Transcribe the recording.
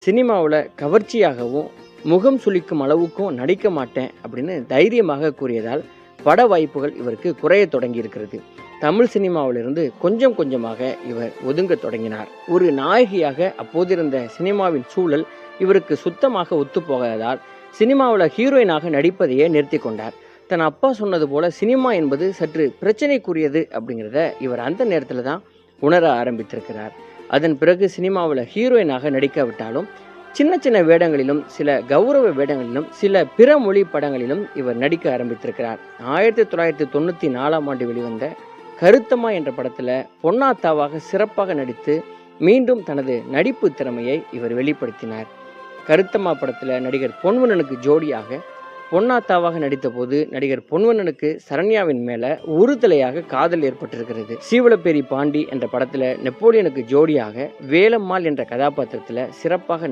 சினிமாவுல கவர்ச்சியாகவும், முகம் சுளிக்கும் அளவுக்கும் நடிக்க மாட்டேன் அப்படின்னு தைரியமாக கூறியதால், பட வாய்ப்புகள் இவருக்கு குறையத் தொடங்கியிருக்கிறது. தமிழ் சினிமாவிலிருந்து கொஞ்சம் கொஞ்சமாக இவர் ஒதுங்கத் தொடங்கினார். ஒரு நாயகியாக அப்போதிருந்த சினிமாவின் சூழல் இவருக்கு சுத்தமாக ஒத்துப்போகாததால், சினிமாவுல ஹீரோயினாக நடிப்பதையே நிறுத்திக் கொண்டார். தன் அப்பா சொன்னது போல சினிமா என்பது சற்று பிரச்சனைக்குரியது அப்படிங்கிறத இவர் அந்த நேரத்துல தான் உணர ஆரம்பித்திருக்கிறார். அதன் பிறகு சினிமாவுல ஹீரோயினாக நடிக்காவிட்டாலும், சின்ன சின்ன வேடங்களிலும், சில கௌரவ வேடங்களிலும், சில பிற மொழி படங்களிலும் இவர் நடிக்க ஆரம்பித்திருக்கிறார். 1994ஆம் ஆண்டு வெளிவந்த கருத்தம்மா என்ற படத்துல பொன்னாத்தாவாக சிறப்பாக நடித்து மீண்டும் தனது நடிப்பு திறமையை இவர் வெளிப்படுத்தினார். கருத்தம்மா படத்துல நடிகர் பொன்வண்ணனுக்கு ஜோடியாக பொன்னாத்தாவாக நடித்தபோது நடிகர் பொன்வண்ணனுக்கு சரண்யாவின் மேல உறுதலையாக காதல் ஏற்பட்டிருக்கிறது. சீவலப்பேரி பாண்டி என்ற படத்துல நெப்போலியனுக்கு ஜோடியாக வேலம்மாள் என்ற கதாபாத்திரத்துல சிறப்பாக